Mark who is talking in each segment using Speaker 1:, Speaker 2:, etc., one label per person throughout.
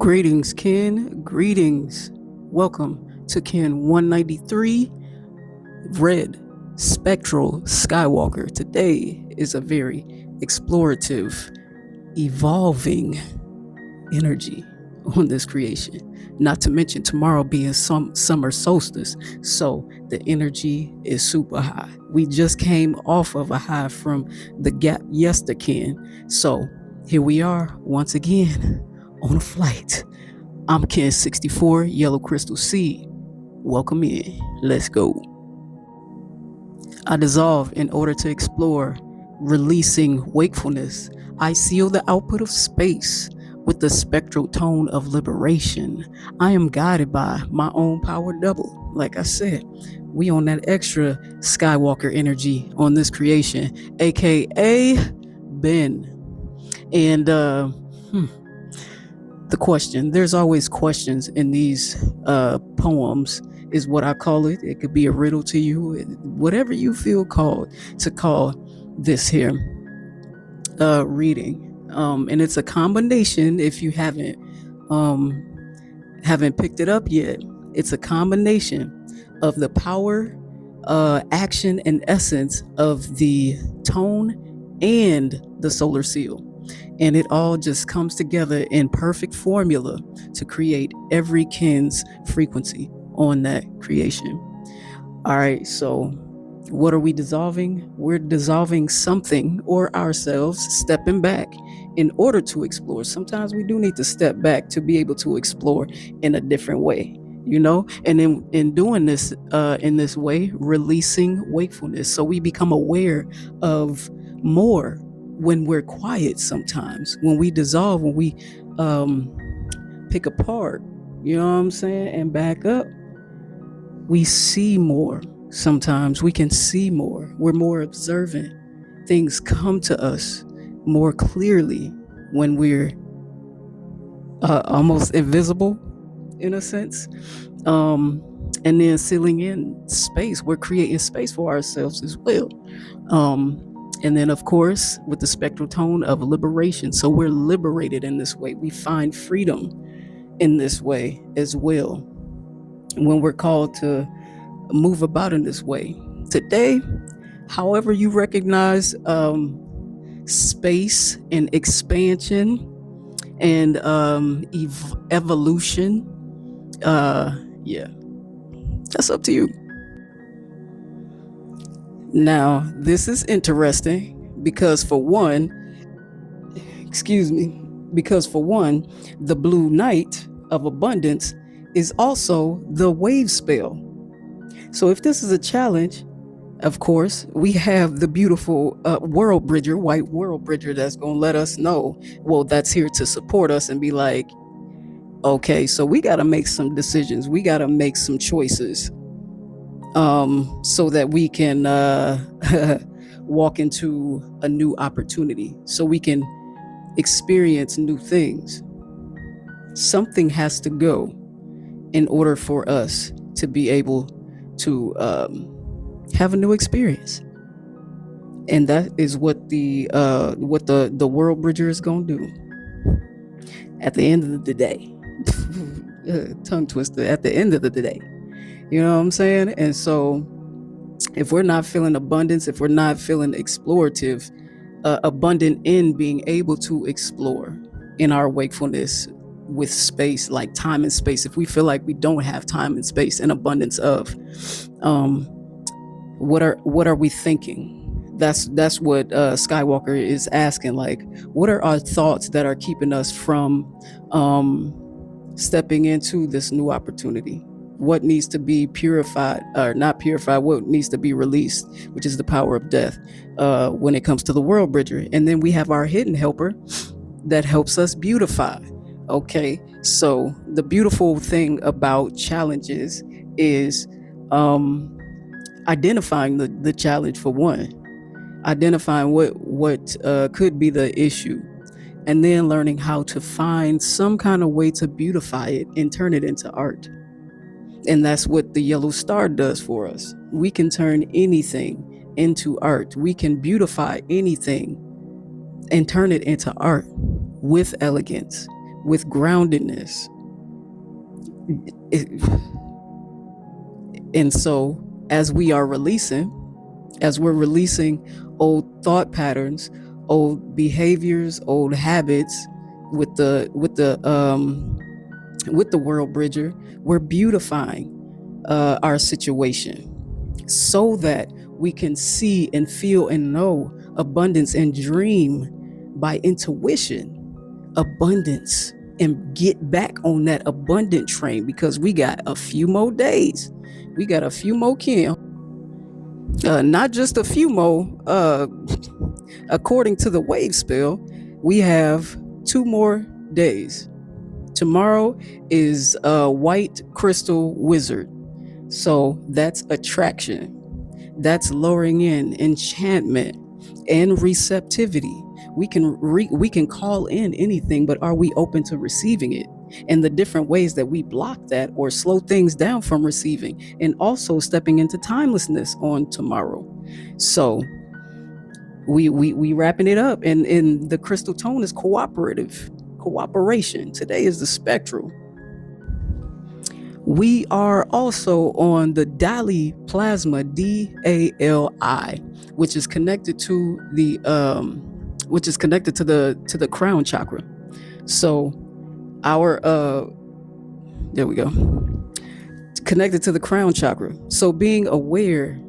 Speaker 1: Greetings, Ken. Greetings. Welcome to Ken 193, Red Spectral Skywalker. Today is a very explorative, evolving energy on this creation. Not to mention tomorrow being summer solstice, so the energy is super high. We just came off of a high from the gap yesterday, so here we are once again on a flight. I'm Ken 64, Yellow Crystal Seed. Welcome in. Let's go. I dissolve in order to explore, releasing wakefulness. I seal the output of space with the spectral tone of liberation. I am guided by my own power double. Like I said, we on that extra Skywalker energy on this creation, aka Ben. And the question, there's always questions in these poems, is what I call it. It could be a riddle to you, whatever you feel called to call this here reading. And it's a combination, if you haven't picked it up yet, it's a combination of the power, action, and essence of the tone and the solar seal. And it all just comes together in perfect formula to create every kin's frequency on that creation. All right, so what are we dissolving? We're dissolving something or ourselves, stepping back in order to explore. Sometimes we do need to step back to be able to explore in a different way, and in doing this in this way, releasing wakefulness, so we become aware of more when we're quiet. Sometimes when we dissolve, when we pick apart, you know what I'm saying, and back up, we see more. Sometimes we can see more. We're more observant. Things come to us more clearly when we're almost invisible, in a sense. And then sealing in space, we're creating space for ourselves as well. And then, of course, with the spectral tone of liberation. So we're liberated in this way. We find freedom in this way as well, when we're called to move about in this way. Today, however you recognize space and expansion and evolution, yeah, that's up to you. Now, this is interesting because for one, the blue knight of abundance is also the wave spell. So if this is a challenge, of course, we have the beautiful world bridger, white world bridger, that's going to let us know, well, that's here to support us and be like, okay, so we got to make some decisions. We got to make some choices. So that we can walk into a new opportunity, so we can experience new things. Something has to go in order for us to be able to have a new experience, and that is what the world bridger is going to do. At the end of the day, tongue twister. At the end of the day. You know what I'm saying? And so if we're not feeling abundance, if we're not feeling explorative, abundant in being able to explore in our wakefulness with space, like time and space, if we feel like we don't have time and space and abundance of, what are we thinking? That's what Skywalker is asking. Like, what are our thoughts that are keeping us from stepping into this new opportunity? What needs to be purified, or not purified, what needs to be released, which is the power of death, when it comes to the world bridger. And then we have our hidden helper that helps us beautify. Okay, so the beautiful thing about challenges is identifying the challenge, for one, identifying what could be the issue, and then learning how to find some kind of way to beautify it and turn it into art. And that's what the yellow star does for us. We can turn anything into art. We can beautify anything and turn it into art with elegance, with groundedness. And so as we're releasing old thought patterns, old behaviors, old habits with the world bridger, we're beautifying our situation so that we can see and feel and know abundance and dream by intuition abundance and get back on that abundant train, because we got a few more days. We got a few more, Kim. Not just a few more. According to the wave spell, we have 2 more days. Tomorrow is a white crystal wizard. So that's attraction. That's lowering in enchantment and receptivity. We can call in anything, but are we open to receiving it? And the different ways that we block that or slow things down from receiving, and also stepping into timelessness on tomorrow. So we wrapping it up, and the crystal tone is cooperation. Today is the spectral. We are also on the Dali plasma, DALI, which is connected to the crown chakra. So our there we go. Connected to the crown chakra. So being aware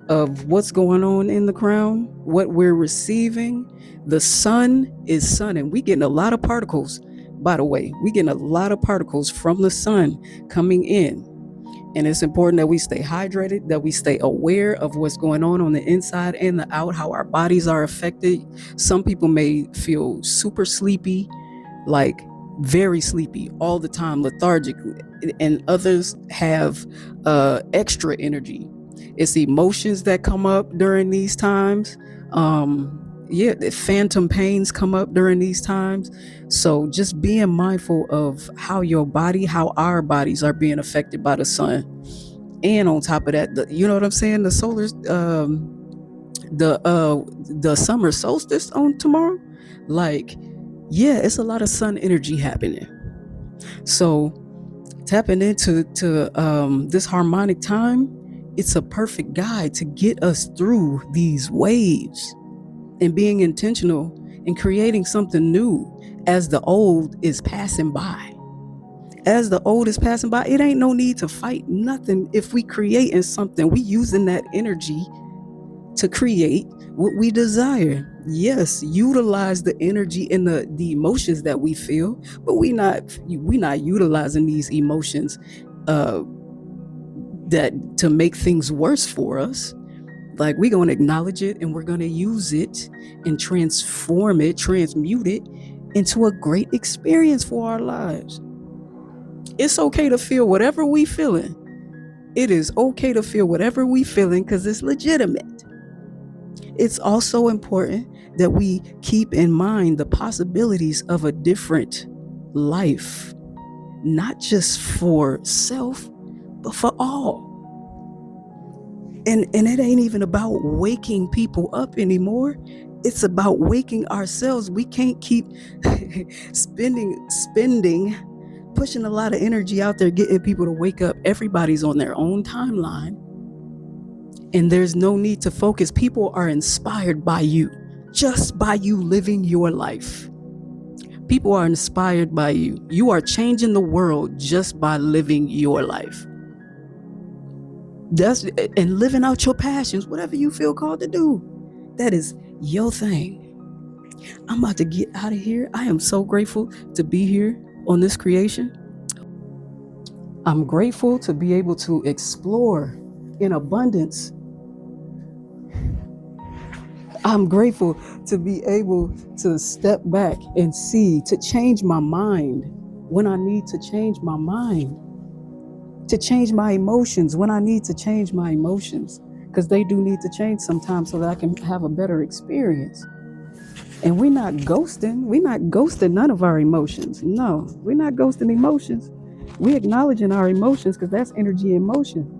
Speaker 1: of what's going on in the crown, what we're receiving. The sun is sunning. We getting a lot of particles, by the way. We getting a lot of particles from the sun coming in. And it's important that we stay hydrated, that we stay aware of what's going on the inside and the out, how our bodies are affected. Some people may feel super sleepy, like very sleepy all the time, lethargic, and others have extra energy. It's emotions that come up during these times. The phantom pains come up during these times. So just being mindful of how our bodies are being affected by the sun. And on top of that, you know what I'm saying? The solar, the summer solstice on tomorrow. It's a lot of sun energy happening. So tapping into this harmonic time, it's a perfect guide to get us through these waves, and being intentional and creating something new as the old is passing by. As the old is passing by, it ain't no need to fight nothing. If we creating something, we using that energy to create what we desire. Yes, utilize the energy and the emotions that we feel, but we not utilizing these emotions that to make things worse for us. Like, we're going to acknowledge it, and we're going to use it and transmute it into a great experience for our lives. It's okay to feel whatever we feeling. It is okay to feel whatever we feeling, because it's legitimate. It's also important that we keep in mind the possibilities of a different life, not just for self, but for all. And it ain't even about waking people up anymore. It's about waking ourselves. We can't keep spending, pushing a lot of energy out there, getting people to wake up. Everybody's on their own timeline, and there's no need to focus. People are inspired by you, just by you living your life. People are inspired by you. You are changing the world just by living your life. And living out your passions, whatever you feel called to do. That is your thing. I'm about to get out of here. I am so grateful to be here on this creation. I'm grateful to be able to explore in abundance. I'm grateful to be able to step back and see, to change my mind when I need to change my mind, to change my emotions when I need to change my emotions, because they do need to change sometimes so that I can have a better experience. And we're not ghosting none of our emotions. No, we're not ghosting emotions. We're acknowledging our emotions, because that's energy in motion.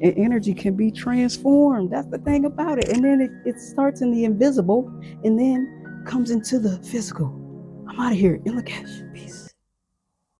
Speaker 1: And energy can be transformed. That's the thing about it. And then it starts in the invisible and then comes into the physical. I'm out of here. In Lakesh. Peace.